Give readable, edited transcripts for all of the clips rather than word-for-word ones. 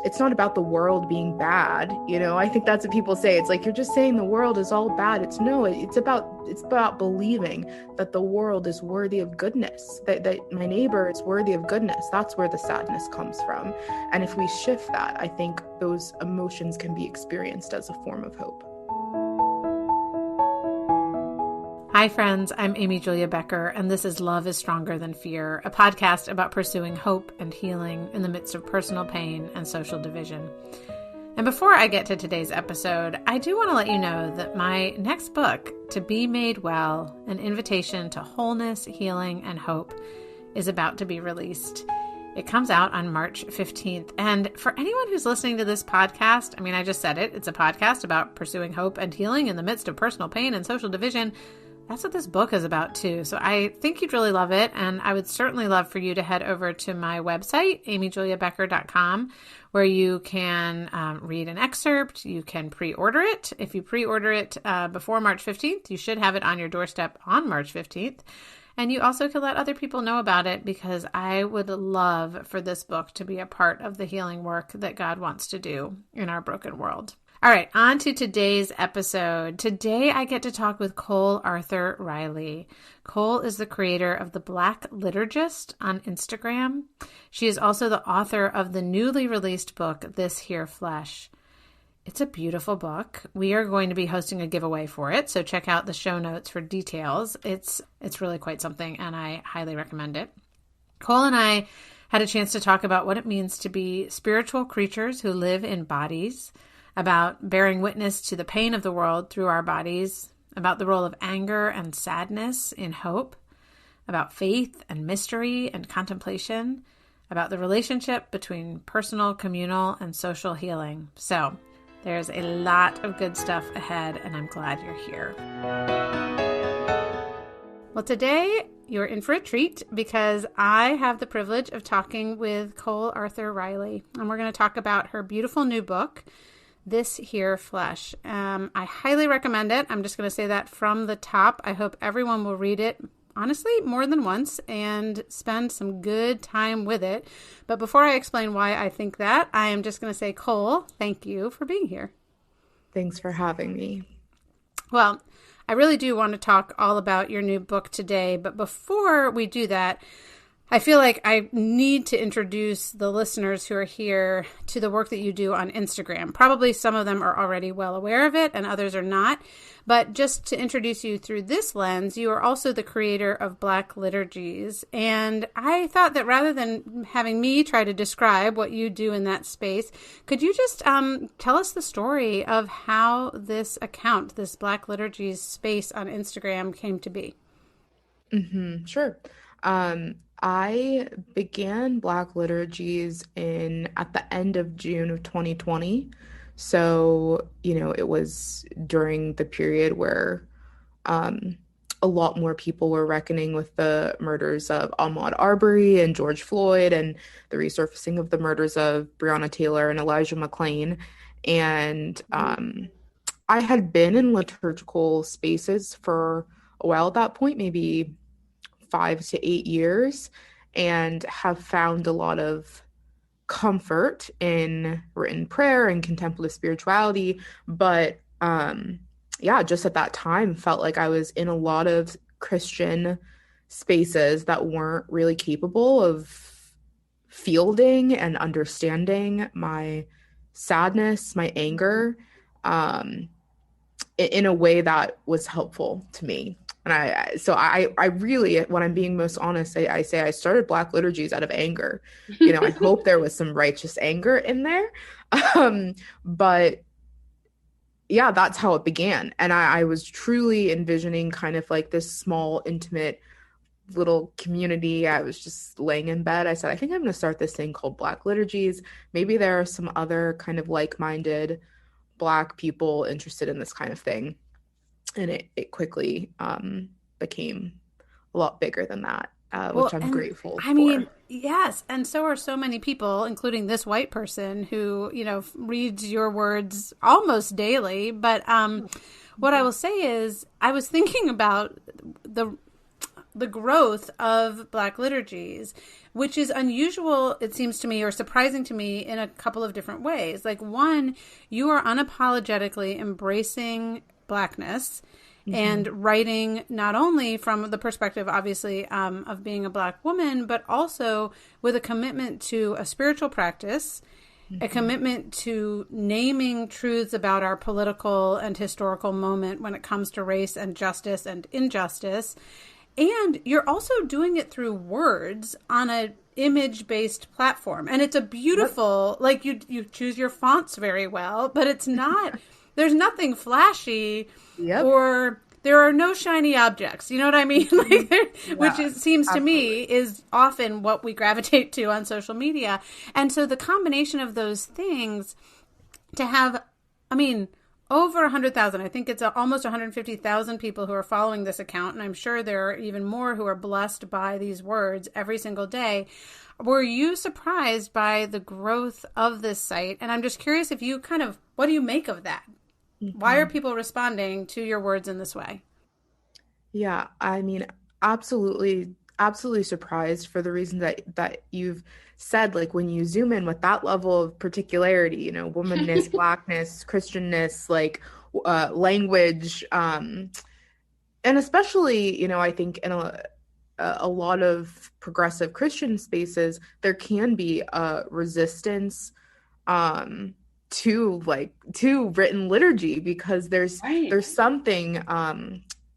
it's not about the world being bad. I think that's what people say. It's like, you're just saying the world is all bad. It's about believing that the world is worthy of goodness, that my neighbor is worthy of goodness. That's where the sadness comes from. And if we shift that, I think those emotions can be experienced as a form of hope. Hi friends, I'm Amy Julia Becker, and this is Love is Stronger Than Fear, a podcast about pursuing hope and healing in the midst of personal pain and social division. And before I get to today's episode, I do want to let you know that my next book, To Be Made Well, An Invitation to Wholeness, Healing, and Hope, is about to be released. It comes out on March 15th. And for anyone who's listening to this podcast, I just said it, it's a podcast about pursuing hope and healing in the midst of personal pain and social division. That's what this book is about too. So I think you'd really love it. And I would certainly love for you to head over to my website, amyjuliabecker.com, where you can read an excerpt. You can pre-order it. If you pre-order it before March 15th, you should have it on your doorstep on March 15th. And you also can let other people know about it, because I would love for this book to be a part of the healing work that God wants to do in our broken world. All right, on to today's episode. Today I get to talk with Cole Arthur Riley. Cole is the creator of the Black Liturgist on Instagram. She is also the author of the newly released book, This Here Flesh. It's a beautiful book. We are going to be hosting a giveaway for it, so check out the show notes for details. It's really quite something, and I highly recommend it. Cole and I had a chance to talk about what it means to be spiritual creatures who live in bodies, about bearing witness to the pain of the world through our bodies, about the role of anger and sadness in hope, about faith and mystery and contemplation, about the relationship between personal, communal, and social healing. So there's a lot of good stuff ahead, and I'm glad you're here. Well, today you're in for a treat, because I have the privilege of talking with Cole Arthur Riley, and we're going to talk about her beautiful new book, This Here Flesh. I highly recommend it. I'm just going to say that from the top. I hope everyone will read it, honestly, more than once, and spend some good time with it. But before I explain why I think that, I am just going to say, Cole, thank you for being here. Thanks for having me. Well, I really do want to talk all about your new book today. But before we do that, I feel like I need to introduce the listeners who are here to the work that you do on Instagram. Probably some of them are already well aware of it and others are not. But just to introduce you through this lens, you are also the creator of Black Liturgies. And I thought that rather than having me try to describe what you do in that space, could you just tell us the story of how this account, this Black Liturgies space on Instagram, came to be? Sure. I began Black Liturgies at the end of June of 2020. So, it was during the period where a lot more people were reckoning with the murders of Ahmaud Arbery and George Floyd, and the resurfacing of the murders of Breonna Taylor and Elijah McClain. And I had been in liturgical spaces for a while at that point, maybe 5 to 8 years, and have found a lot of comfort in written prayer and contemplative spirituality. But just at that time felt like I was in a lot of Christian spaces that weren't really capable of fielding and understanding my sadness, my anger, in a way that was helpful to me. And I really, when I'm being most honest, I say I started Black Liturgies out of anger. I hope there was some righteous anger in there. But yeah, that's how it began. And I was truly envisioning kind of like this small, intimate little community. I was just laying in bed. I said, I think I'm going to start this thing called Black Liturgies. Maybe there are some other kind of like-minded Black people interested in this kind of thing. And it quickly became a lot bigger than that, which I'm grateful for. Yes. And so are so many people, including this white person who, reads your words almost daily. But what I will say is I was thinking about the growth of Black Liturgies, which is unusual, it seems to me, or surprising to me in a couple of different ways. Like, one, you are unapologetically embracing Blackness Mm-hmm. and writing not only from the perspective, obviously, of being a Black woman, but also with a commitment to a spiritual practice, a Mm-hmm. commitment to naming truths about our political and historical moment when it comes to race and justice and injustice. And you're also doing it through words on a image-based platform. And it's a Yep. beautiful, like, you choose your fonts very well, but it's not, there's nothing flashy, Yep. or there are no shiny objects. You know what I mean? Mhm. Which Yeah, seems to me absolutely. is often what we gravitate to on social media. And so the combination of those things to have, I mean, over 100,000. I think it's almost 150,000 people who are following this account. And I'm sure there are even more who are blessed by these words every single day. Were you surprised by the growth of this site? And I'm just curious if you kind of, what do you make of that? Why are Mhm. people responding to your words in this way? Yeah, I mean, absolutely, absolutely surprised for the reason that you've said. Like when you zoom in with that level of particularity, womanness, blackness, Christianness, like language, and especially, I think in a lot of progressive Christian spaces, there can be a resistance um to written liturgy because there's Right. there's something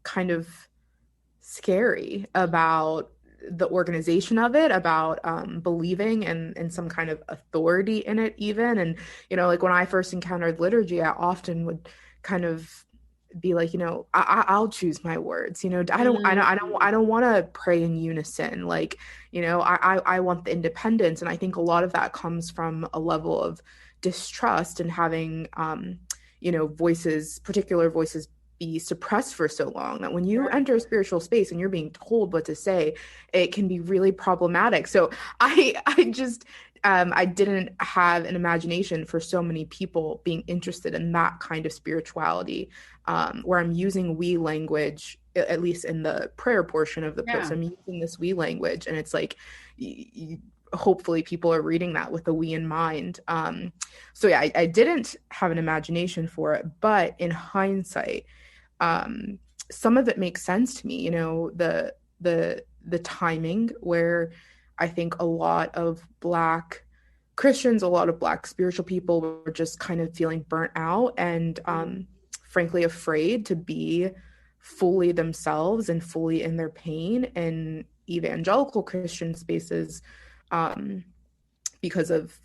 kind of scary about the organization of it, about believing in some kind of authority in it even. And like when I first encountered liturgy, I often would kind of be like, I'll choose my words. I don't want to pray in unison. Like, I want the independence. And I think a lot of that comes from a level of distrust and having particular voices be suppressed for so long, that when you Sure. enter a spiritual space and you're being told what to say, it can be really problematic. So I didn't have an imagination for so many people being interested in that kind of spirituality, where I'm using we language, at least in the prayer portion of the post. Yeah. I'm using this we language, and it's like, hopefully people are reading that with a we in mind. So yeah, I didn't have an imagination for it, but in hindsight, um, some of it makes sense to me. The timing, where I think a lot of Black Christians, a lot of Black spiritual people were just kind of feeling burnt out and, frankly, afraid to be fully themselves and fully in their pain in evangelical Christian spaces, um, because of,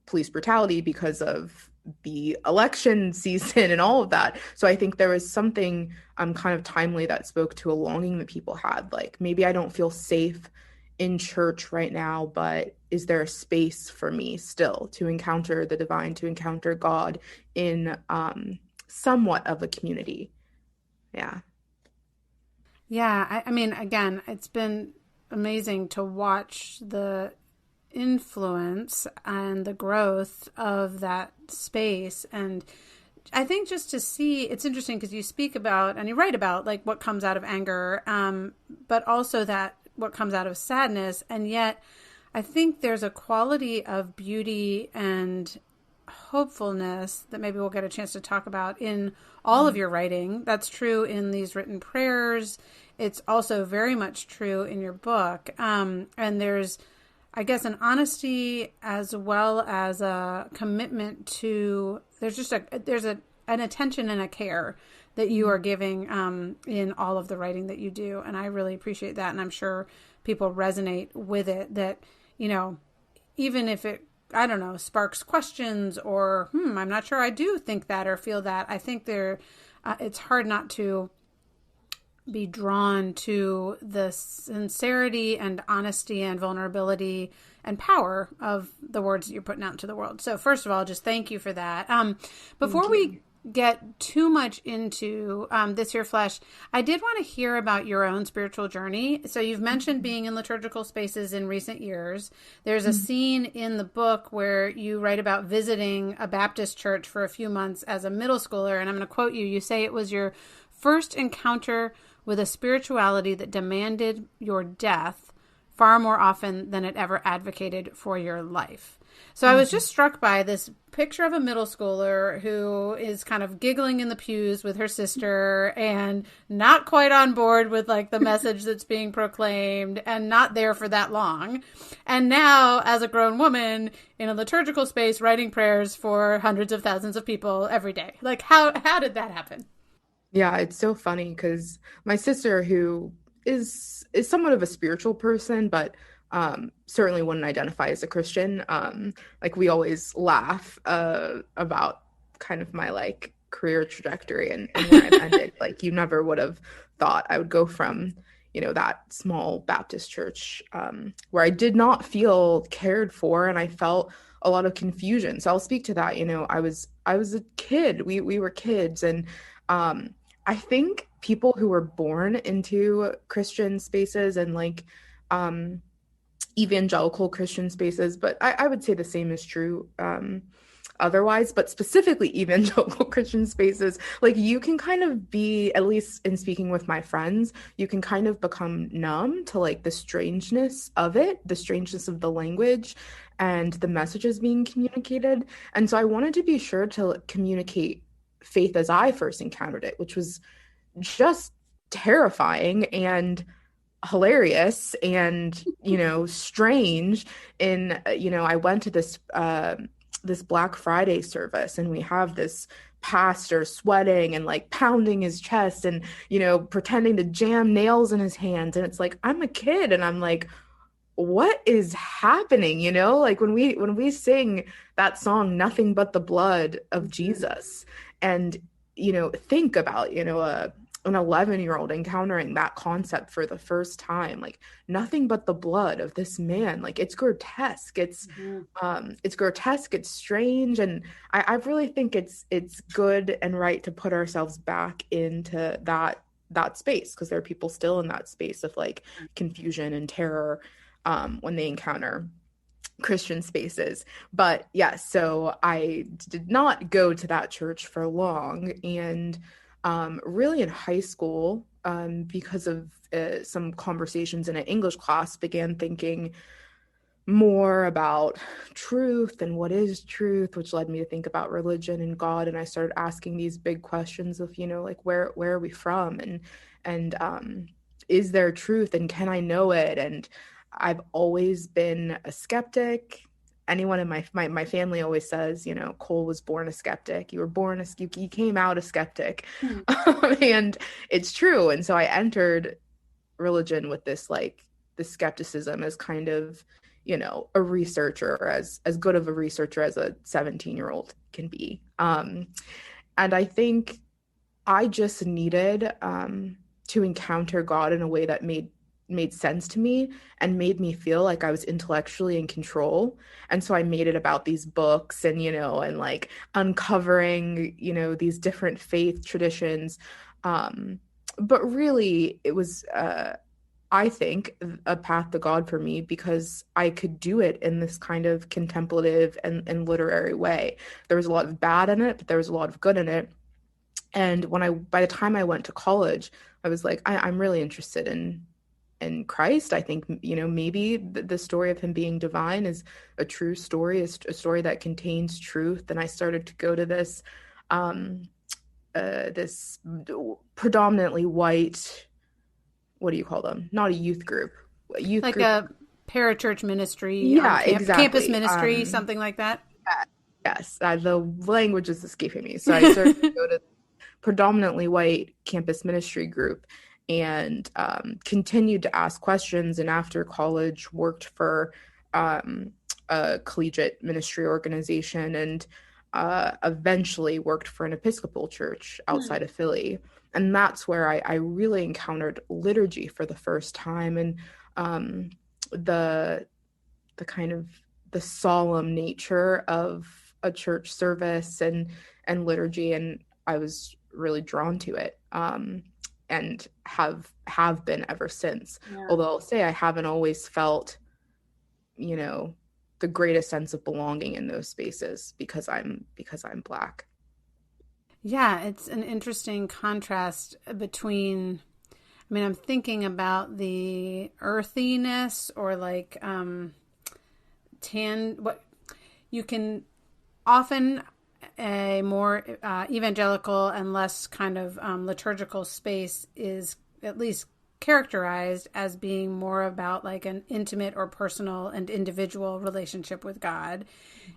police brutality, because of the election season and all of that. So I think there was something kind of timely that spoke to a longing that people had. Like, maybe I don't feel safe in church right now, but is there a space for me still to encounter the divine, to encounter God in somewhat of a community? Yeah. Yeah. I mean, again, it's been amazing to watch the influence and the growth of that space. And I think just to see, it's interesting because you speak about and you write about like what comes out of anger, but also that what comes out of sadness. And yet I think there's a quality of beauty and hopefulness that maybe we'll get a chance to talk about in all of your writing. That's true in these written prayers. It's also very much true in your book. And there's, I guess, an honesty as well as a commitment to, an attention and a care that you are giving in all of the writing that you do. And I really appreciate that. And I'm sure people resonate with it, that, even if it, I don't know, sparks questions or, I'm not sure I do think that or feel that. I think it's hard not to be drawn to the sincerity and honesty and vulnerability and power of the words that you're putting out into the world. So first of all, just thank you for that. Thank Before you. we get too much into this here flesh, I did want to hear about your own spiritual journey. So you've mentioned being in liturgical spaces in recent years. There's a scene in the book where you write about visiting a Baptist church for a few months as a middle schooler. And I'm going to quote you. You say it was your first encounter with a spirituality that demanded your death far more often than it ever advocated for your life. So I was just struck by this picture of a middle schooler who is kind of giggling in the pews with her sister and not quite on board with like the message that's being proclaimed and not there for that long. And now as a grown woman in a liturgical space writing prayers for hundreds of thousands of people every day. Like how did that happen? Yeah, it's so funny because my sister, who is somewhat of a spiritual person, but certainly wouldn't identify as a Christian. Like we always laugh about kind of my like career trajectory and where I've ended. Like you never would have thought I would go from, that small Baptist church where I did not feel cared for and I felt a lot of confusion. So I'll speak to that. I was a kid. We were kids and I think people who were born into Christian spaces and like evangelical Christian spaces, but I would say the same is true otherwise, but specifically evangelical Christian spaces, like you can kind of be, at least in speaking with my friends, you can kind of become numb to like the strangeness of it, the strangeness of the language and the messages being communicated. And so I wanted to be sure to communicate faith as I first encountered it, which was just terrifying and hilarious and strange. I went to this Black Friday service and we have this pastor sweating and like pounding his chest and pretending to jam nails in his hands, and it's like I'm a kid and I'm like, what is happening? Like when we sing that song Nothing But the Blood of Jesus, and think about an 11-year-old encountering that concept for the first time, like nothing but the blood of this man. Like it's grotesque, it's grotesque, it's strange, and I really think it's good and right to put ourselves back into that space, because there are people still in that space of like confusion and terror when they encounter Christian spaces. But yeah, so I did not go to that church for long, and really in high school, because of some conversations in an English class, began thinking more about truth and what is truth, which led me to think about religion and God. And I started asking these big questions of, like where are we from, and is there truth, and can I know it? And I've always been a skeptic. Anyone in my family always says, Cole was born a skeptic. You were born you came out a skeptic. And it's true. And so I entered religion with this skepticism as kind of, a researcher, as good of a researcher as a 17-year-old can be. And I think I just needed to encounter God in a way that made sense to me and made me feel like I was intellectually in control. And so I made it about these books and, and like uncovering, these different faith traditions. But really it was, I think, a path to God for me, because I could do it in this kind of contemplative and literary way. There was a lot of bad in it, but there was a lot of good in it. And by the time I went to college, I was like, I'm really interested in Christ. I think, maybe the story of him being divine is a true story, is a story that contains truth. And I started to go to this predominantly white, what do you call them? Not a youth group. Like a parachurch ministry, yeah, exactly. Campus ministry, something like that. Yes, the language is escaping me. So I started to go to predominantly white campus ministry group, and continued to ask questions, and after college worked for a collegiate ministry organization, and eventually worked for an Episcopal church outside of Philly. And that's where I really encountered liturgy for the first time, and the kind of the solemn nature of a church service and liturgy, and I was really drawn to it. And have been ever since. Yeah. Although I'll say I haven't always felt, the greatest sense of belonging in those spaces because I'm Black. Yeah, it's an interesting contrast between, I mean, I'm thinking about the earthiness or like what you can often a more evangelical and less kind of liturgical space is at least characterized as being more about like an intimate or personal and individual relationship with God.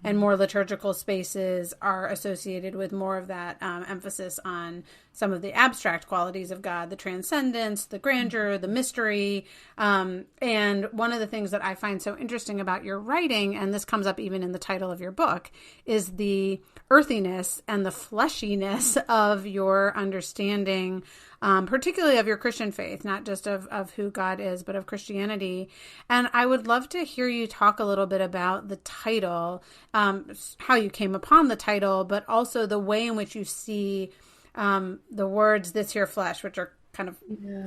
And more liturgical spaces are associated with more of that emphasis on some of the abstract qualities of God, the transcendence, the grandeur, the mystery. And one of the things that I find so interesting about your writing, and this comes up even in the title of your book, is the earthiness and the fleshiness of your understanding, particularly of your Christian faith, not just of who God is, but of Christianity. And I would love to hear you talk a little bit about the title, how you came upon the title, but also the way in which you see the words "this here flesh," which are kind of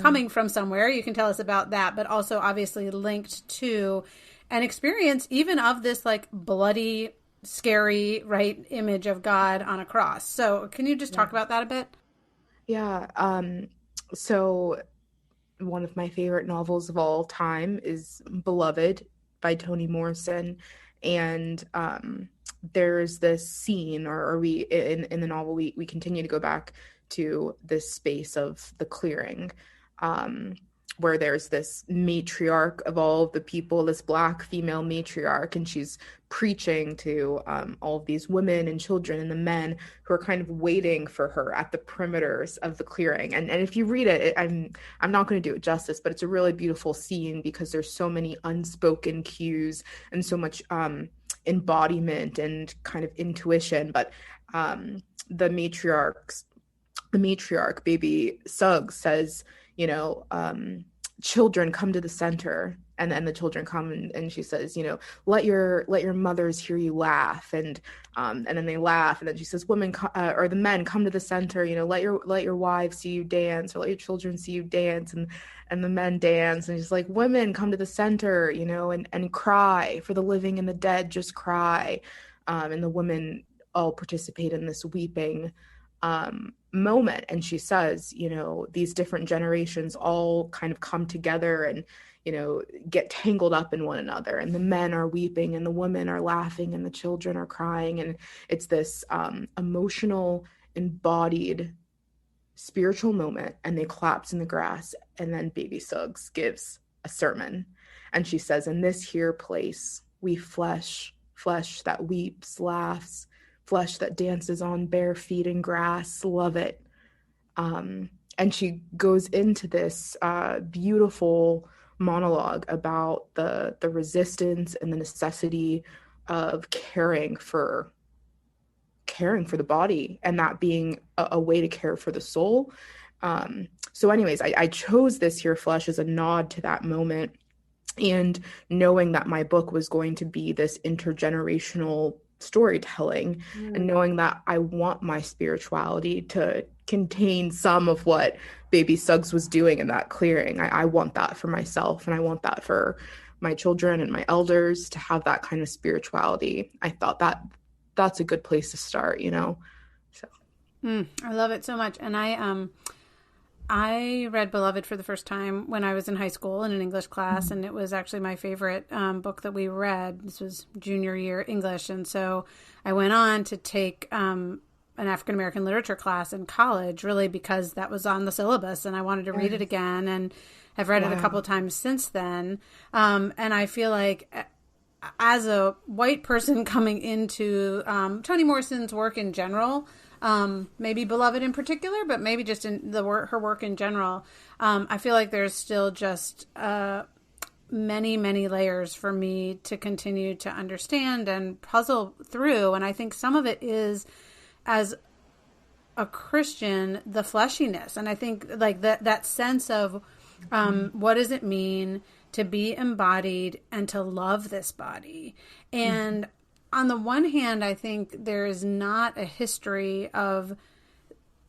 coming from somewhere. You can tell us about that, but also obviously linked to an experience even of this like bloody, scary, right, image of God on a cross. So can you just talk about that a bit? Yeah. So one of my favorite novels of all time is Beloved by Toni Morrison. And there's this scene, or we in the novel, we continue to go back to this space of the clearing, where there's this matriarch of all of the people, this Black female matriarch, and she's preaching to all of these women and children and the men who are kind of waiting for her at the perimeters of the clearing. And if you read it, I'm not going to do it justice, but it's a really beautiful scene because there's so many unspoken cues and so much embodiment and kind of intuition. But the matriarch, baby Suggs, says, children, come to the center. And then the children come, and she says, let your mothers hear you laugh. And then they laugh. And then she says, women, or the men, come to the center, let your wives see you dance, or let your children see you dance. And the men dance. And she's like, women, come to the center, and cry for the living and the dead, just cry. And the women all participate in this weeping moment. And she says, these different generations all kind of come together and, get tangled up in one another. And the men are weeping and the women are laughing and the children are crying. And it's this emotional, embodied spiritual moment. And they collapse in the grass. And then baby Suggs gives a sermon. And she says, in this here place, we flesh that weeps, laughs, flesh that dances on bare feet in grass, love it. And she goes into this beautiful monologue about the resistance and the necessity of caring for the body, and that being a way to care for the soul. So anyways, I chose this here flesh as a nod to that moment, and knowing that my book was going to be this intergenerational storytelling, and knowing that I want my spirituality to contain some of what baby Suggs was doing in that clearing. I want that for myself, and I want that for my children and my elders to have that kind of spirituality. I thought that that's a good place to start, so I love it so much. And I read Beloved for the first time when I was in high school in an English class, and it was actually my favorite book that we read. This was junior year English, and so I went on to take an African American literature class in college, really because that was on the syllabus, and I wanted to read it again, and I've read it a couple of times since then. And I feel like, as a white person coming into Toni Morrison's work in general, maybe Beloved in particular, but maybe just in her work in general, I feel like there's still just many, many layers for me to continue to understand and puzzle through. And I think some of it is, as a Christian, the fleshiness. And I think like that sense of what does it mean to be embodied and to love this body? And on the one hand, I think there is not a history of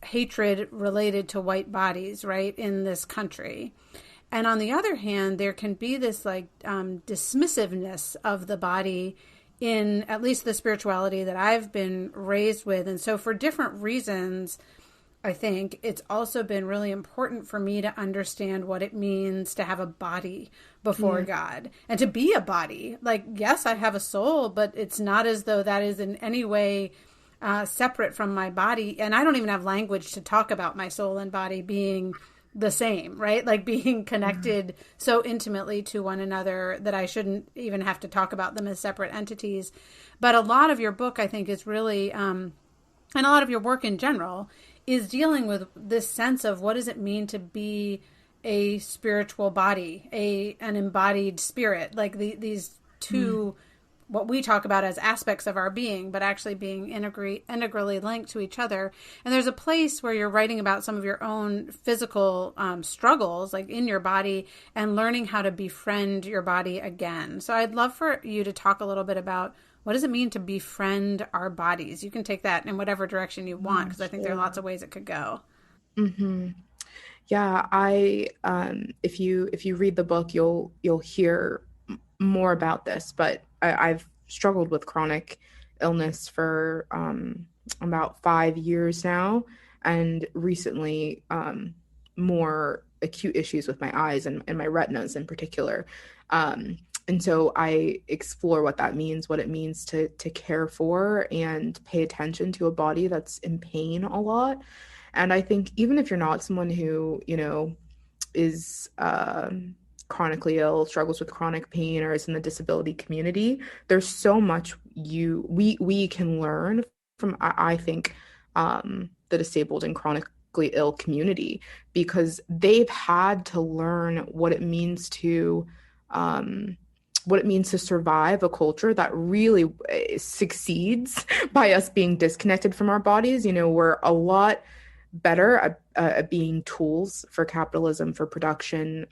hatred related to white bodies, right, in this country. And on the other hand, there can be this like dismissiveness of the body in at least the spirituality that I've been raised with. And so for different reasons, I think it's also been really important for me to understand what it means to have a body before Yeah. God and to be a body. Like, yes, I have a soul, but it's not as though that is in any way separate from my body. And I don't even have language to talk about my soul and body being the same, right? Like being connected so intimately to one another that I shouldn't even have to talk about them as separate entities. But a lot of your book, I think, is really, and a lot of your work in general, is dealing with this sense of what does it mean to be a spiritual body, an embodied spirit, like these two, what we talk about as aspects of our being, but actually being integrally linked to each other. And there's a place where you're writing about some of your own physical struggles, like in your body, and learning how to befriend your body again. So I'd love for you to talk a little bit about what does it mean to befriend our bodies? You can take that in whatever direction you want, because I think there are lots Sure. of ways it could go. Hmm. Yeah, if you read the book, you'll hear more about this, but I've struggled with chronic illness for about 5 years now, and recently more acute issues with my eyes and my retinas in particular. And so I explore what that means, what it means to care for and pay attention to a body that's in pain a lot. And I think even if you're not someone who, is chronically ill, struggles with chronic pain, or is in the disability community, there's so much we can learn from, I think, the disabled and chronically ill community, because they've had to learn um, what it means to survive a culture that really succeeds by us being disconnected from our bodies. We're a lot better at being tools for capitalism, for production,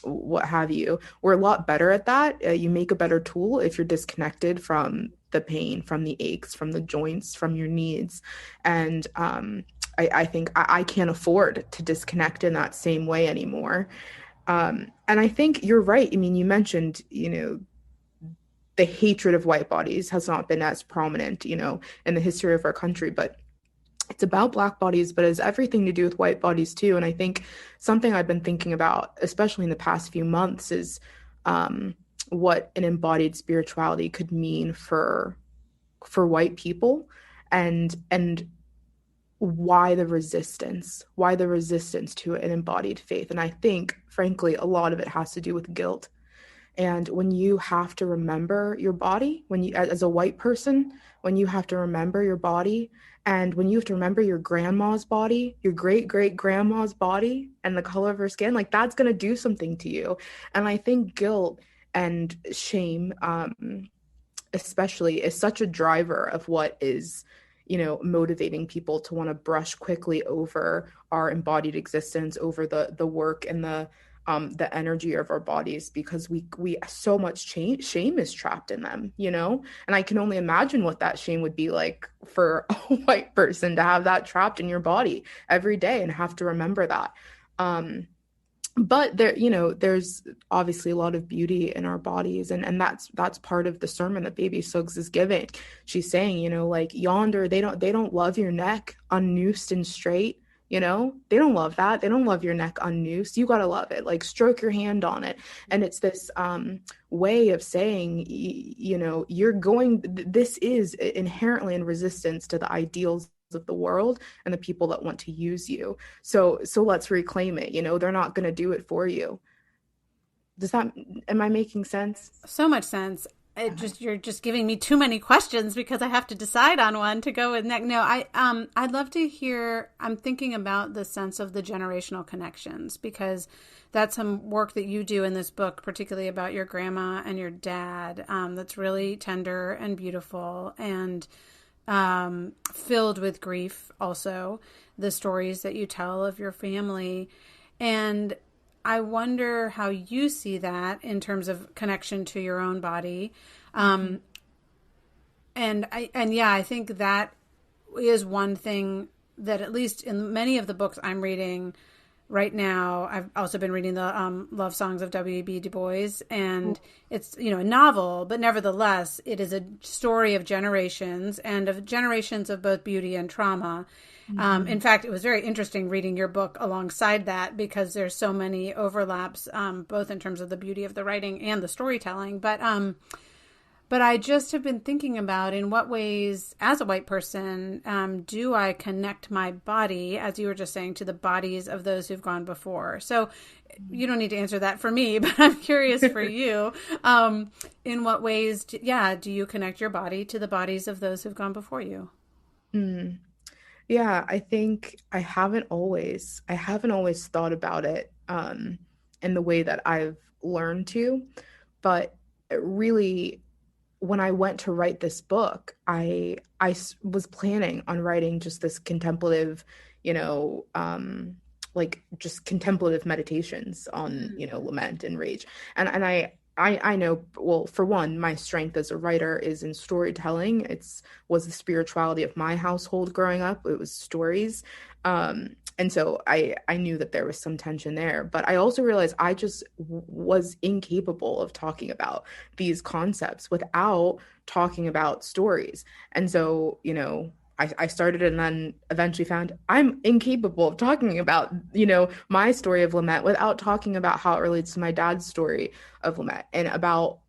what have you. We're a lot better at that. You make a better tool if you're disconnected from the pain, from the aches, from the joints, from your needs. And I think I can't afford to disconnect in that same way anymore. And I think you're right. I mean, you mentioned, the hatred of white bodies has not been as prominent, in the history of our country, but it's about Black bodies, but it has everything to do with white bodies too. And I think something I've been thinking about, especially in the past few months, is what an embodied spirituality could mean for white people, and why the resistance to an embodied faith. And I think, frankly, a lot of it has to do with guilt. And when you have to remember your body, when you, as a white person, when you have to remember your body, and when you have to remember your grandma's body, your great great grandma's body, and the color of her skin, like that's going to do something to you. And I think guilt and shame, especially, is such a driver of what is, motivating people to want to brush quickly over our embodied existence, over the work and the energy of our bodies, because we so much shame is trapped in them. And I can only imagine what that shame would be like for a white person, to have that trapped in your body every day and have to remember that. But there's obviously a lot of beauty in our bodies, and that's part of the sermon that Baby Suggs is giving. She's saying, like, yonder, they don't love your neck unnoosed and straight. They don't love that. They don't love your neck unnoosed. You got to love it. Like, stroke your hand on it. And it's this way of saying, this is inherently in resistance to the ideals of the world and the people that want to use you. So let's reclaim it. They're not going to do it for you. Am I making sense? So much sense. You're just giving me too many questions because I have to decide on one to go with next. No, I'd love to hear. I'm thinking about the sense of the generational connections, because that's some work that you do in this book, particularly about your grandma and your dad. That's really tender and beautiful, and filled with grief. Also, the stories that you tell of your family, and I wonder how you see that in terms of connection to your own body. I think that is one thing that, at least in many of the books I'm reading, right now I've also been reading the love songs of W.E.B. Du Bois, and it's, a novel, but nevertheless it is a story of generations, and of generations of both beauty and trauma. Mm-hmm. In fact, it was very interesting reading your book alongside that, because there's so many overlaps, both in terms of the beauty of the writing and the storytelling. But I just have been thinking about, in what ways, as a white person, do I connect my body, as you were just saying, to the bodies of those who've gone before? So you don't need to answer that for me, but I'm curious for you. In what ways, do you connect your body to the bodies of those who've gone before you? Mm. Yeah, I think I haven't always thought about it in the way that I've learned to, but it really, when I went to write this book, was planning on writing just this contemplative, you know, like just contemplative meditations on, lament and rage. And I know, well, for one, my strength as a writer is in storytelling. Was the spirituality of my household growing up. It was stories. And so I knew that there was some tension there, but I also realized I just was incapable of talking about these concepts without talking about stories. And so, I started and then eventually found I'm incapable of talking about, my story of lament without talking about how it relates to my dad's story of lament. And about,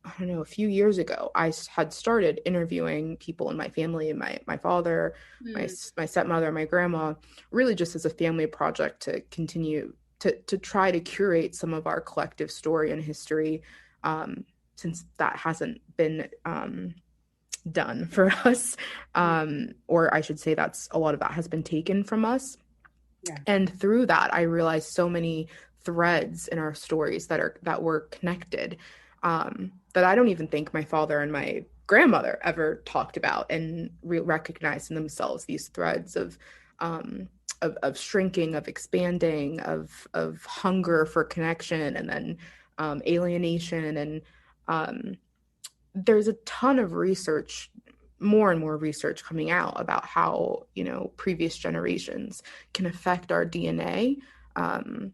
I don't know, a few years ago, I had started interviewing people in my family, my father, Mm. my stepmother, my grandma, really just as a family project to continue to try to curate some of our collective story and history, since that hasn't been done for us. Or I should say that's a lot of that has been taken from us. Yeah. And through that, I realized so many threads in our stories that were connected, that I don't even think my father and my grandmother ever talked about and recognized in themselves these threads of shrinking, of expanding, of hunger for connection, and then alienation. And um, there's a ton of research, more and more research coming out about how, previous generations can affect our DNA. Um,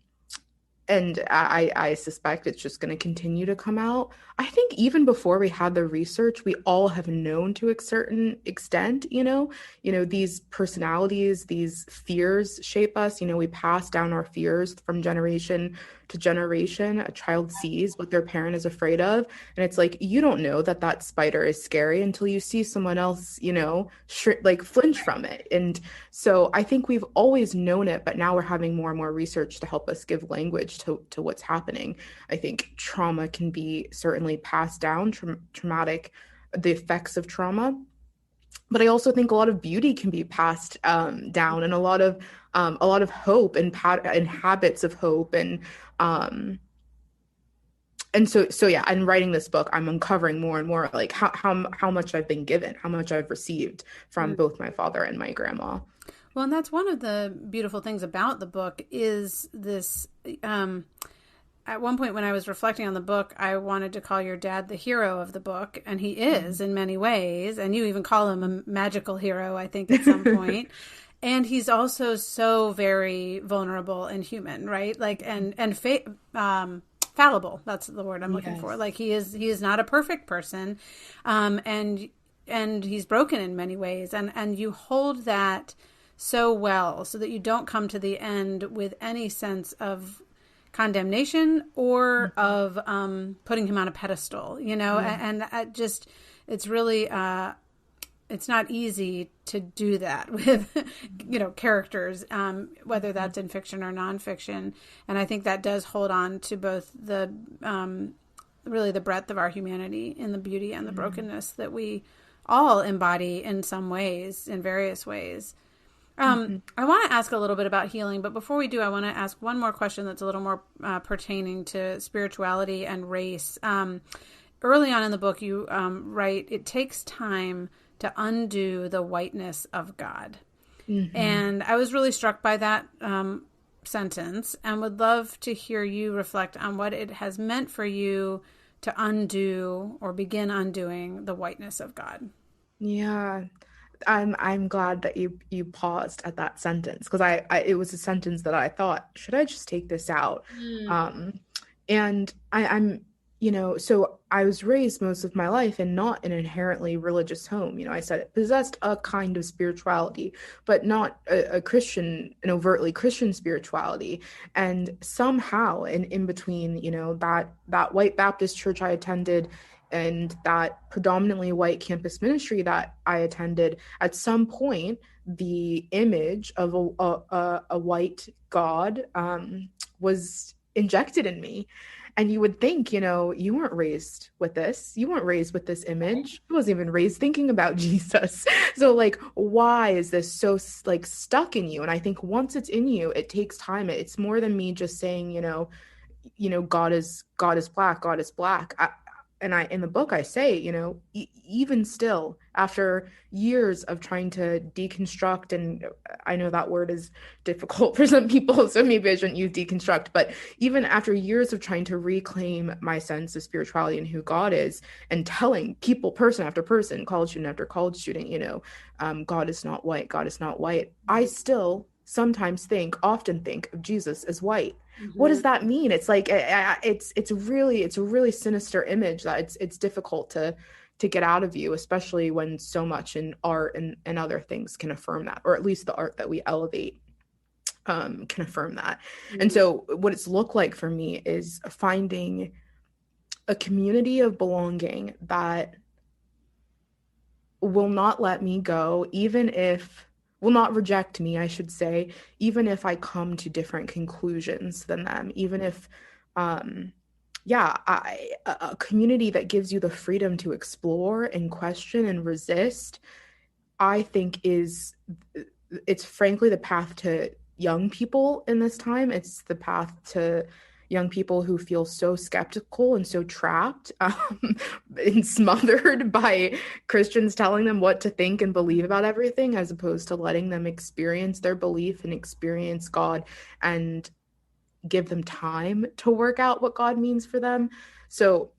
and I suspect it's just going to continue to come out. I think even before we had the research, we all have known to a certain extent, these personalities, these fears shape us. We pass down our fears from generation to generation. A child sees what their parent is afraid of, and it's like, you don't know that that spider is scary until you see someone else, like flinch from it. And so I think we've always known it, but now we're having more and more research to help us give language to what's happening. I think trauma can be certainly passed down, traumatic, the effects of trauma. But I also think a lot of beauty can be passed down, and a lot of hope and habits of hope, and so yeah. And writing this book, I'm uncovering more and more, like how much I've been given, how much I've received from both my father and my grandma. Well, and that's one of the beautiful things about the book is this. At one point when I was reflecting on the book, I wanted to call your dad the hero of the book, and he is in many ways. And you even call him a magical hero, I think, at some point. And he's also so very vulnerable and human, right? Like, fallible. That's the word I'm looking for. Yes. Like, he is not a perfect person, and he's broken in many ways. And you hold that so well, so that you don't come to the end with any sense of condemnation or of putting him on a pedestal, Yeah. and it's really it's not easy to do that with characters, whether that's in fiction or nonfiction. And I think that does hold on to both the really the breadth of our humanity and the beauty and the brokenness that we all embody in some ways, in various ways. I want to ask a little bit about healing, but before we do, I want to ask one more question that's a little more pertaining to spirituality and race. Early on in the book, you write, "It takes time to undo the whiteness of God." Hmm. And I was really struck by that sentence, and would love to hear you reflect on what it has meant for you to undo or begin undoing the whiteness of God. Yeah. I'm glad that you paused at that sentence because I it was a sentence that I thought, should I just take this out? Mm. Um, and I'm, so I was raised most of my life in not an inherently religious home. I said it possessed a kind of spirituality, but not a Christian, an overtly Christian spirituality. And somehow, in between, that white Baptist church I attended and that predominantly white campus ministry that I attended, at some point, the image of a white God was injected in me. And you would think, you weren't raised with this. You weren't raised with this image. I wasn't even raised thinking about Jesus. So like, why is this so like stuck in you? And I think once it's in you, it takes time. It's more than me just saying, God is black, God is black. And I in the book I say, even still after years of trying to deconstruct, and I know that word is difficult for some people, so maybe I shouldn't use deconstruct, but even after years of trying to reclaim my sense of spirituality and who God is, and telling people, person after person, college student after college student, God is not white, God is not white, I still sometimes often think of Jesus as white. What Mm-hmm. does that mean? It's like it's a really sinister image that it's difficult to get out of you, especially when so much in art and other things can affirm that, or at least the art that we elevate can affirm that. And Mm-hmm. so what it's looked like for me is finding a community of belonging that will not let me go, even if will not reject me, I should say, even if I come to different conclusions than them, even if um a community that gives you the freedom to explore and question and resist, I think it's frankly the path to young people in this time. It's the path to young people who feel so skeptical and so trapped and smothered by Christians telling them what to think and believe about everything, as opposed to letting them experience their belief and experience God and give them time to work out what God means for them. So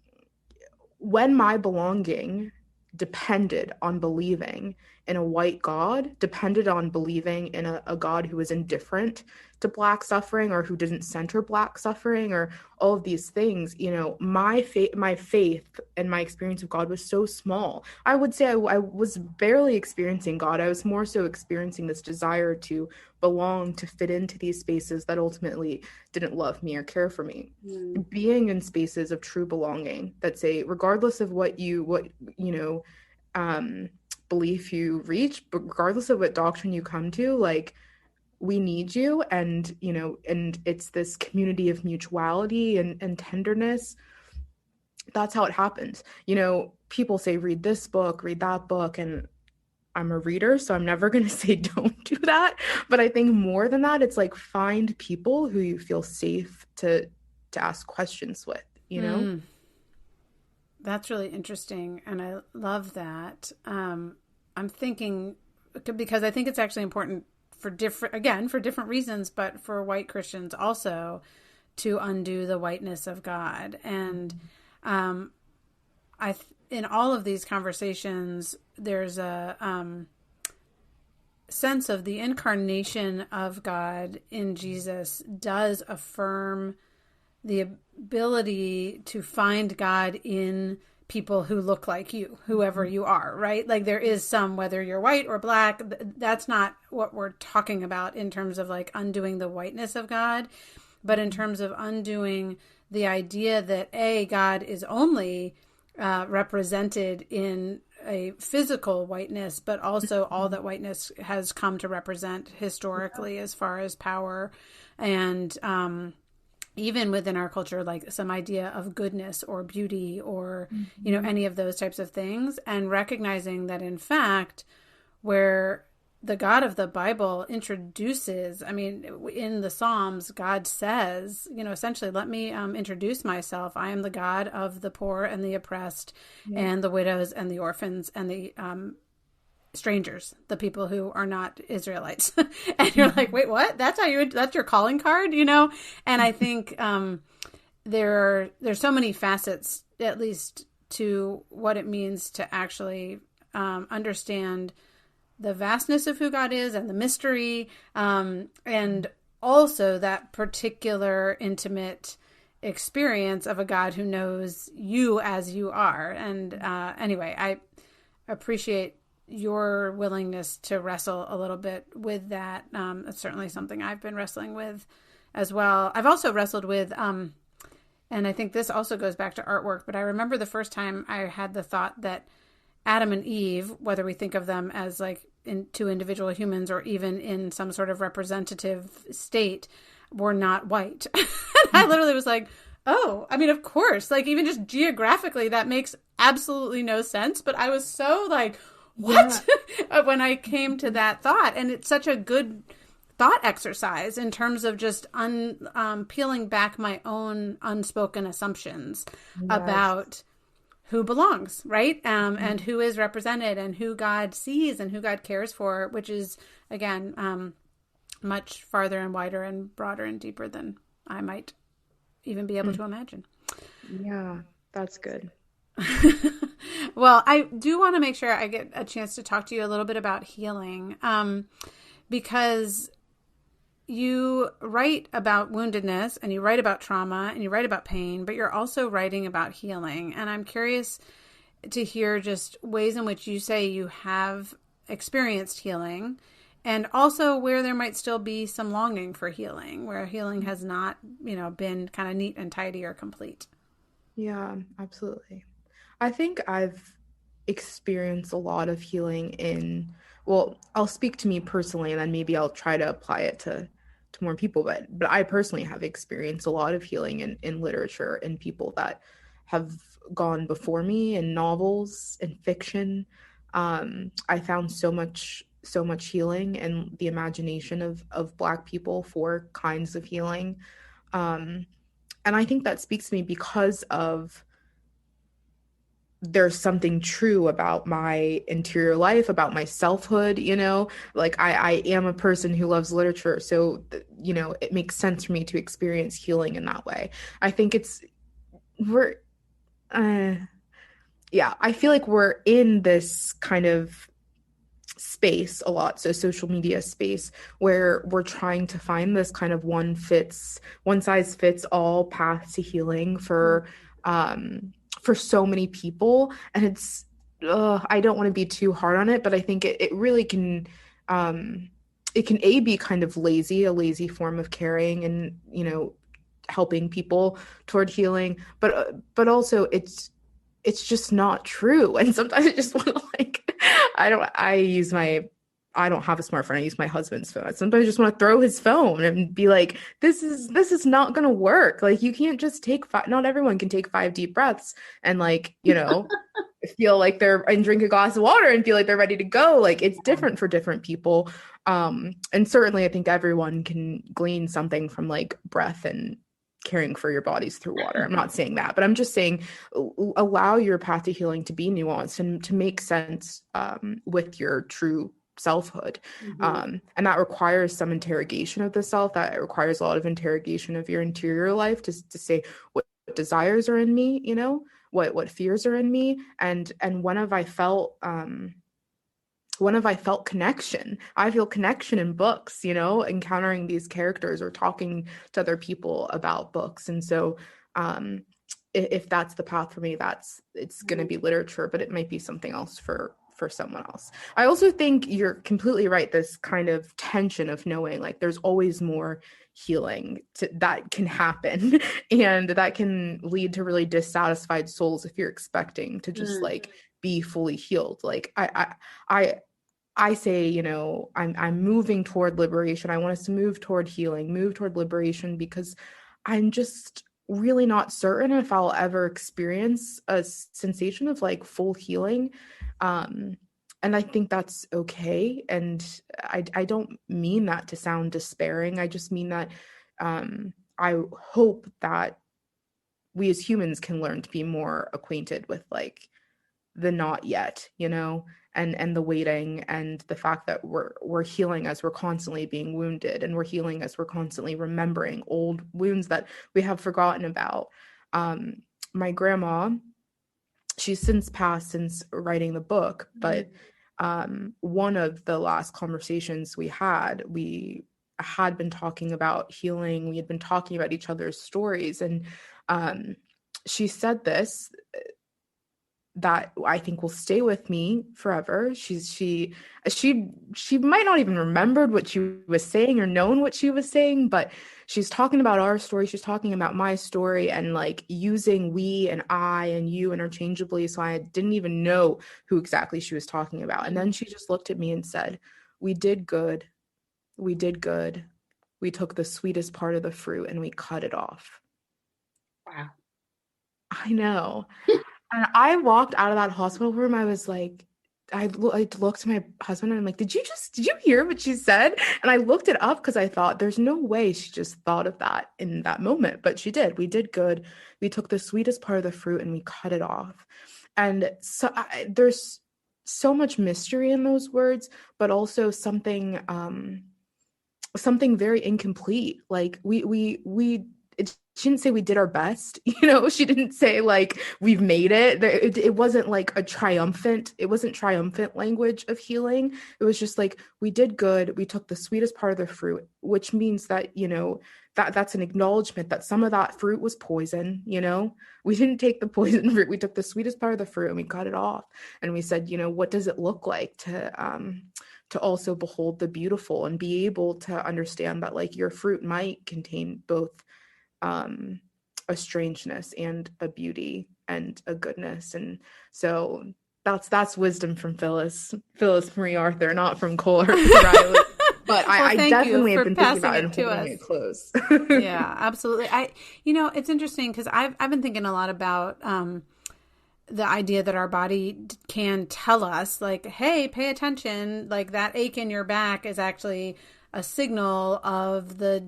when my belonging depended on believing in a white God, depended on believing in a God who was indifferent to Black suffering, or who didn't center Black suffering, or all of these things, my faith and my experience of God was so small. I would say I was barely experiencing God. I was more so experiencing this desire to belong, to fit into these spaces that ultimately didn't love me or care for me. Mm. Being in spaces of true belonging that say, regardless of what um belief you reach, but regardless of what doctrine you come to, like, we need you, and it's this community of mutuality and tenderness. That's how it happens. People say, read this book, read that book, and I'm a reader, so I'm never going to say don't do that. But I think more than that, it's like, find people who you feel safe to ask questions with. Mm. That's really interesting, and I love that. I'm thinking, because I think it's actually important for different reasons, but for white Christians also, to undo the whiteness of God. And in all of these conversations, there's a sense of the incarnation of God in Jesus does affirm the ability to find God in people who look like you, whoever you are, right? Like, there is some, whether you're white or black, that's not what we're talking about in terms of like undoing the whiteness of God, but in terms of undoing the idea that God is only represented in a physical whiteness, but also all that whiteness has come to represent historically, as far as power and even within our culture, like some idea of goodness or beauty or, any of those types of things. And recognizing that, in fact, where the God of the Bible introduces, in the Psalms, God says, essentially, let me introduce myself. I am the God of the poor and the oppressed and the widows and the orphans and the strangers, the people who are not Israelites. And you're like, wait, what? That's your calling card, And I think there's so many facets, at least, to what it means to actually understand the vastness of who God is and the mystery, and also that particular intimate experience of a God who knows you as you are. And anyway, I appreciate your willingness to wrestle a little bit with that. It's certainly something I've been wrestling with as well. I've also wrestled with, and I think this also goes back to artwork, but I remember the first time I had the thought that Adam and Eve, whether we think of them as like two individual humans or even in some sort of representative state, were not white. And I literally was like, oh, I mean, of course, like even just geographically, that makes absolutely no sense. But I was so like, what? Yeah. When I came to that thought. And it's such a good thought exercise in terms of just peeling back my own unspoken assumptions about who belongs, right? And who is represented and who God sees and who God cares for, which is, again, much farther and wider and broader and deeper than I might even be able to imagine. Yeah, that's good. Well, I do want to make sure I get a chance to talk to you a little bit about healing, because you write about woundedness and you write about trauma and you write about pain, but you're also writing about healing. And I'm curious to hear just ways in which you say you have experienced healing, and also where there might still be some longing for healing, where healing has not, been kind of neat and tidy or complete. Yeah, absolutely. I think I've experienced a lot of healing well, I'll speak to me personally, and then maybe I'll try to apply it to more people. But I personally have experienced a lot of healing in literature and people that have gone before me in novels and fiction. I found so much healing in the imagination of Black people for kinds of healing. And I think that speaks to me because of there's something true about my interior life, about my selfhood, like I am a person who loves literature. So, it makes sense for me to experience healing in that way. I think I feel like we're in this kind of space a lot, so social media space, where we're trying to find this kind of one size fits all path to healing for so many people. And it's I don't want to be too hard on it, but I think it really can it can be kind of a lazy form of caring and helping people toward healing, but also it's just not true. And sometimes I just want to I don't have a smartphone. I use my husband's phone. Sometimes I just want to throw his phone and be like, this is not going to work. Like, you can't just not everyone can take 5 deep breaths and feel like and drink a glass of water and feel like they're ready to go. Like, it's different for different people. And certainly I think everyone can glean something from like breath and caring for your bodies through water. I'm not saying that, but I'm just saying allow your path to healing to be nuanced and to make sense with your true selfhood. And that requires some interrogation of the self. That requires a lot of interrogation of your interior life to say what desires are in me, what fears are in me, and when have I felt connection? I feel connection in books, encountering these characters or talking to other people about books. And so if that's the path for me, it's going to be literature, but it might be something else for someone else. I also think you're completely right. This kind of tension of knowing like there's always more healing that can happen and that can lead to really dissatisfied souls if you're expecting to just like be fully healed. Like I say, I'm moving toward liberation. I want us to move toward healing, move toward liberation, because I'm just really not certain if I'll ever experience a sensation of like full healing. And I think that's okay. And I don't mean that to sound despairing. I just mean that I hope that we as humans can learn to be more acquainted with like the not yet, and the waiting, and the fact that we're healing as we're constantly being wounded, and we're healing as we're constantly remembering old wounds that we have forgotten about. My grandma, she's since passed since writing the book, but one of the last conversations we had been talking about healing. We had been talking about each other's stories, and um, she said this that I think will stay with me forever. She might not even remembered what she was saying or known what she was saying, but she's talking about our story. She's talking about my story and like using we and I and you interchangeably. So I didn't even know who exactly she was talking about. And then she just looked at me and said, "We did good. We did good. We took the sweetest part of the fruit and we cut it off." Wow. I know. And I walked out of that hospital room. I was like, I looked at my husband and I'm like, did you hear what she said? And I looked it up because I thought there's no way she just thought of that in that moment. But she did. We did good. We took the sweetest part of the fruit and we cut it off. And so there's so much mystery in those words, but also something very incomplete. Like she didn't say we did our best, she didn't say like we've made it. It wasn't like it wasn't triumphant language of healing. It was just like, we did good, we took the sweetest part of the fruit, which means that, that's an acknowledgement that some of that fruit was poison. We didn't take the poison fruit, we took the sweetest part of the fruit and we cut it off. And we said, what does it look like to also behold the beautiful and be able to understand that like your fruit might contain both a strangeness and a beauty and a goodness. And so that's wisdom from Phyllis Marie Arthur, not from Cole Riley. But well, I definitely have been thinking about it it and to holding us. it close. Yeah, absolutely. It's interesting because I've been thinking a lot about the idea that our body can tell us like, hey, pay attention, like that ache in your back is actually a signal of the,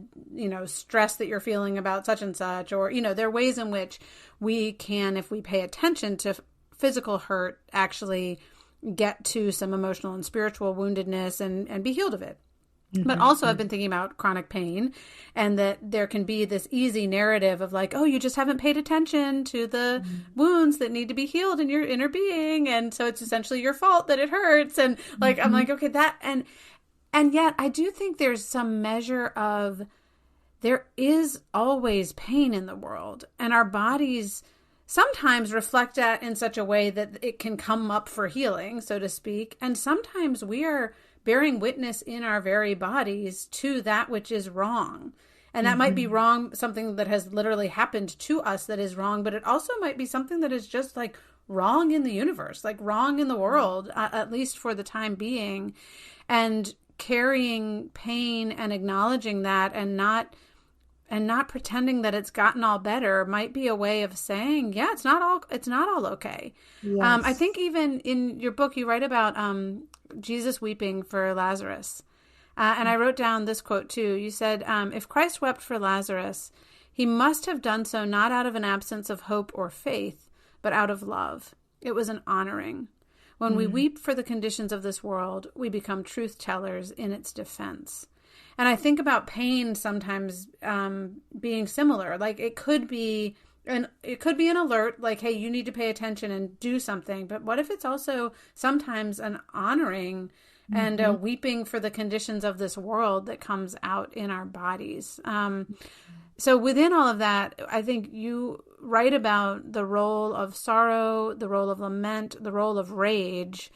stress that you're feeling about such and such, or, there are ways in which we can, if we pay attention to physical hurt, actually get to some emotional and spiritual woundedness and be healed of it. But also I've been thinking about chronic pain and that there can be this easy narrative of like, oh, you just haven't paid attention to the wounds that need to be healed in your inner being. And so it's essentially your fault that it hurts. And like, I'm like, okay, and yet I do think there's some measure of there is always pain in the world, and our bodies sometimes reflect that in such a way that it can come up for healing, so to speak. And sometimes we are bearing witness in our very bodies to that which is wrong. And that might be wrong, something that has literally happened to us that is wrong, but it also might be something that is just like wrong in the universe, like wrong in the world, at least for the time being. And carrying pain and acknowledging that and not pretending that it's gotten all better might be a way of saying, yeah, it's not all okay. Yes. I think even in your book, you write about Jesus weeping for Lazarus. And I wrote down this quote too. You said, if Christ wept for Lazarus, he must have done so not out of an absence of hope or faith, but out of love. It was an honoring. When we weep for the conditions of this world, we become truth tellers in its defense. And I think about pain sometimes being similar. Like it could be an alert, like, hey, you need to pay attention and do something. But what if it's also sometimes an honoring and a weeping for the conditions of this world that comes out in our bodies? So within all of that, I think you write about the role of sorrow, the role of lament, the role of rage,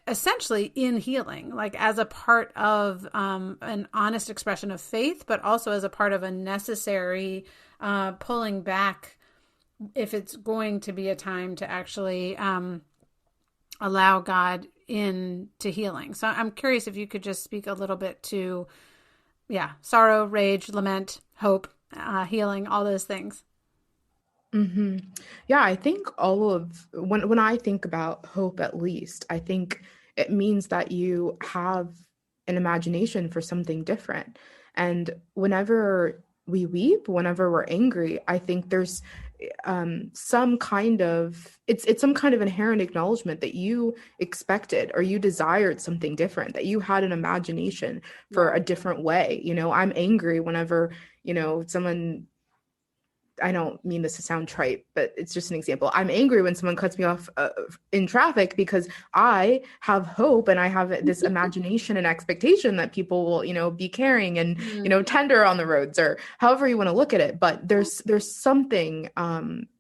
essentially in healing, like as a part of an honest expression of faith, but also as a part of a necessary pulling back if it's going to be a time to actually allow God into healing. So I'm curious if you could just speak a little bit to, sorrow, rage, lament, hope, healing, all those things. Yeah, I think when I think about hope, at least, I think it means that you have an imagination for something different. And whenever we weep, whenever we're angry, I think there's some kind of it's some kind of inherent acknowledgement that you expected or you desired something different, that you had an imagination for a different way. I'm angry whenever someone I don't mean this to sound trite, but it's just an example. I'm angry when someone cuts me off in traffic because I have hope and I have this imagination and expectation that people will, be caring and, tender on the roads, or however you want to look at it. But there's something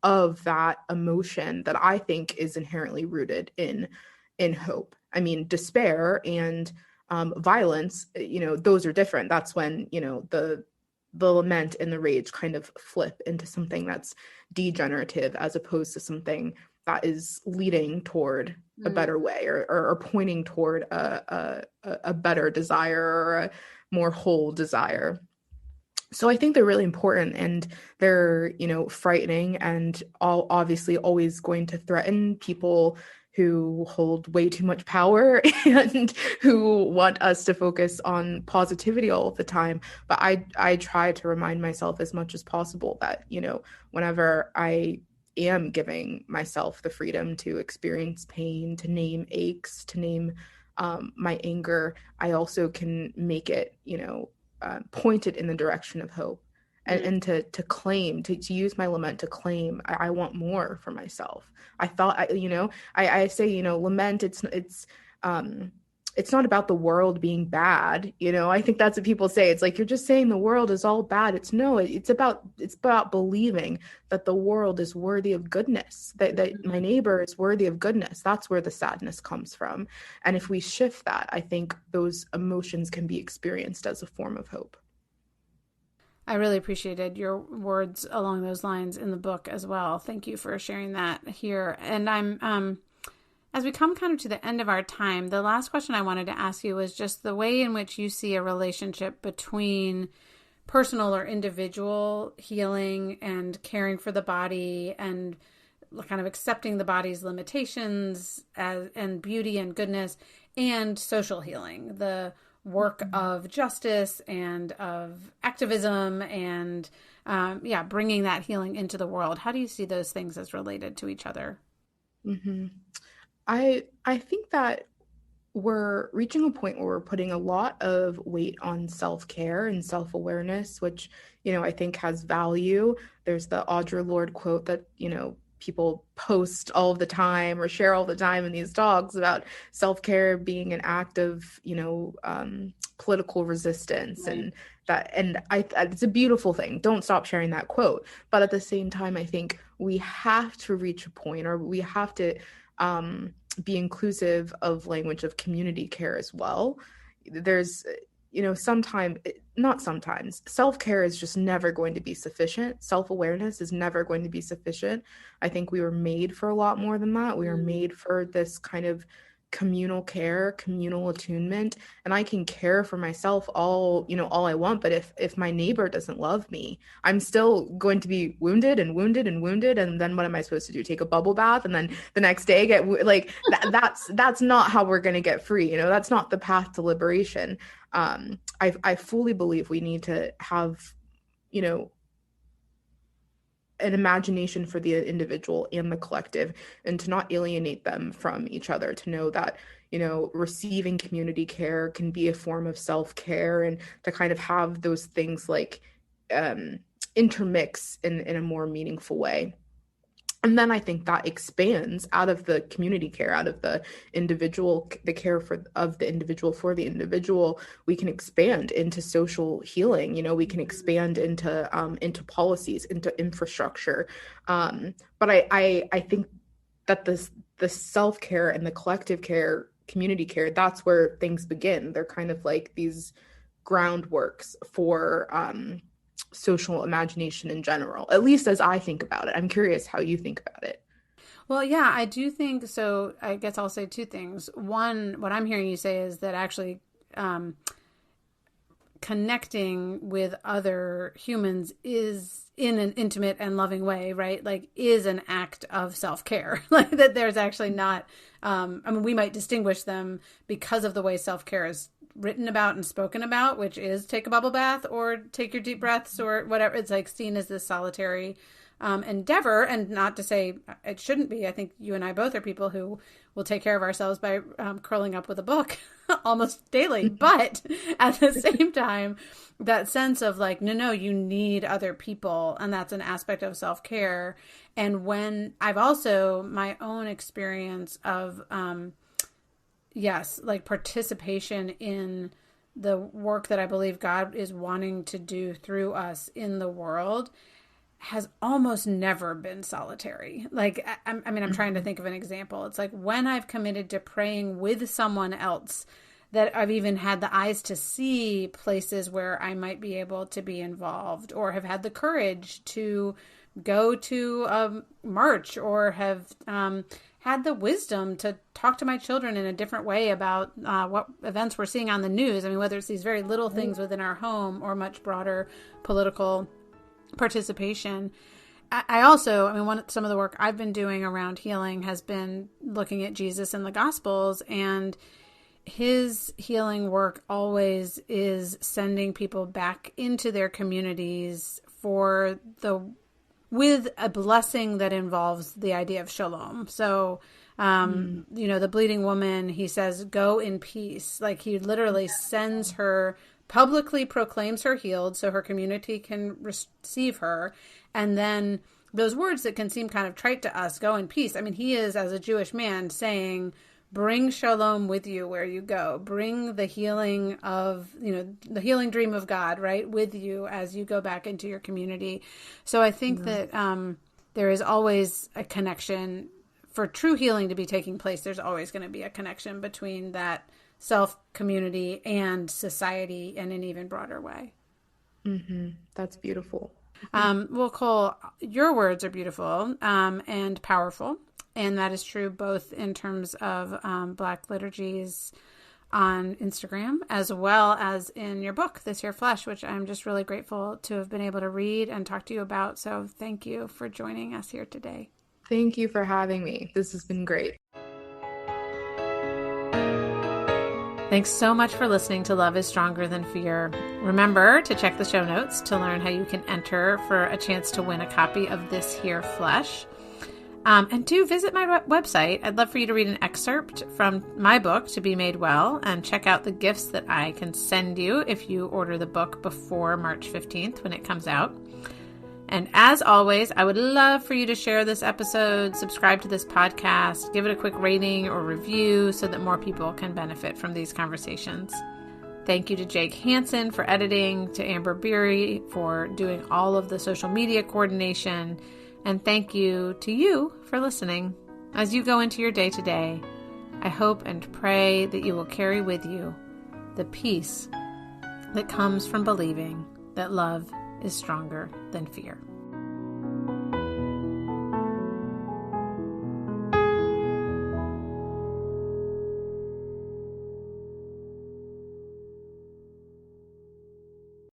of that emotion that I think is inherently rooted in hope. I mean, despair and violence, those are different. That's when, the lament and the rage kind of flip into something that's degenerative, as opposed to something that is leading toward a better way, or pointing toward a better desire, or a more whole desire. So I think they're really important, and they're, frightening, and obviously always going to threaten people who hold way too much power and who want us to focus on positivity all of the time. But I try to remind myself as much as possible that, whenever I am giving myself the freedom to experience pain, to name aches, to name my anger, I also can make it, pointed in the direction of hope. And to claim, to use my lament to claim, I want more for myself. I thought, I say, lament, it's not about the world being bad. I think that's what people say. It's like, you're just saying the world is all bad. It's about believing that the world is worthy of goodness, that my neighbor is worthy of goodness. That's where the sadness comes from. And if we shift that, I think those emotions can be experienced as a form of hope. I really appreciated your words along those lines in the book as well. Thank you for sharing that here. And I'm, as we come kind of to the end of our time, the last question I wanted to ask you was just the way in which you see a relationship between personal or individual healing and caring for the body, and kind of accepting the body's limitations and beauty and goodness, and social healing, the work of justice and of activism, and bringing that healing into the world. How do you see those things as related to each other? Mm-hmm. I think that we're reaching a point where we're putting a lot of weight on self-care and self-awareness, which, I think has value. There's the Audre Lorde quote that, people post all the time or share all the time in these talks about self-care being an act of, political resistance. Right. And it's a beautiful thing. Don't stop sharing that quote. But at the same time, I think we have to reach a point, or we have to be inclusive of language of community care as well. There's, sometimes self-care is just never going to be sufficient. Self-awareness is never going to be sufficient. I think we were made for a lot more than that. We were made for this kind of communal care, communal attunement, and I can care for myself all I want, but if my neighbor doesn't love me, I'm still going to be wounded and wounded and wounded, and then what am I supposed to do? Take a bubble bath and then the next day get like that's not how we're going to get free. That's not the path to liberation. I fully believe we need to have an imagination for the individual and the collective, and to not alienate them from each other, to know that, receiving community care can be a form of self-care, and to kind of have those things like intermix in a more meaningful way. And then I think that expands out of the community care, out of the individual, the care of the individual for the individual. We can expand into social healing. We can expand into policies, into infrastructure. But I think that the self-care and the collective care, community care, that's where things begin. They're kind of like these groundworks for social imagination in general, at least as I think about it. I'm curious how you think about it. Well, yeah, I do think so. I guess I'll say two things. One, what I'm hearing you say is that actually connecting with other humans is in an intimate and loving way, right? Like, is an act of self-care. Like, that there's actually not, we might distinguish them because of the way self-care is written about and spoken about, which is take a bubble bath or take your deep breaths or whatever. It's like seen as this solitary endeavor, and not to say it shouldn't be. I think you and I both are people who will take care of ourselves by curling up with a book almost daily. But at the same time, that sense of like, no, you need other people. And that's an aspect of self-care. And when I've also my own experience of, yes, like participation in the work that I believe God is wanting to do through us in the world has almost never been solitary. Like, I'm trying to think of an example. It's like when I've committed to praying with someone else, that I've even had the eyes to see places where I might be able to be involved, or have had the courage to go to a march, or have had the wisdom to talk to my children in a different way about what events we're seeing on the news. I mean, whether it's these very little things within our home or much broader political participation. I also, some of the work I've been doing around healing has been looking at Jesus in the Gospels, and his healing work always is sending people back into their communities with a blessing that involves the idea of shalom. So, the bleeding woman, he says, go in peace. Like, he literally sends her, publicly proclaims her healed so her community can receive her. And then those words that can seem kind of trite to us, go in peace. I mean, he is, as a Jewish man, saying, bring shalom with you where you go. Bring the healing of, the healing dream of God, right, with you as you go back into your community. So I think that there is always a connection for true healing to be taking place. There's always going to be a connection between that self-community and society in an even broader way. Mm-hmm. That's beautiful. Well, Cole, your words are beautiful and powerful. And that is true both in terms of Black Liturgies on Instagram, as well as in your book, This Here Flesh, which I'm just really grateful to have been able to read and talk to you about. So thank you for joining us here today. Thank you for having me. This has been great. Thanks so much for listening to Love is Stronger Than Fear. Remember to check the show notes to learn how you can enter for a chance to win a copy of This Here Flesh. And do visit my website. I'd love for you to read an excerpt from my book, To Be Made Well, and check out the gifts that I can send you if you order the book before March 15th when it comes out. And as always, I would love for you to share this episode, subscribe to this podcast, give it a quick rating or review so that more people can benefit from these conversations. Thank you to Jake Hansen for editing, to Amber Beery for doing all of the social media coordination, and thank you to you for listening. As you go into your day today, I hope and pray that you will carry with you the peace that comes from believing that love is stronger than fear.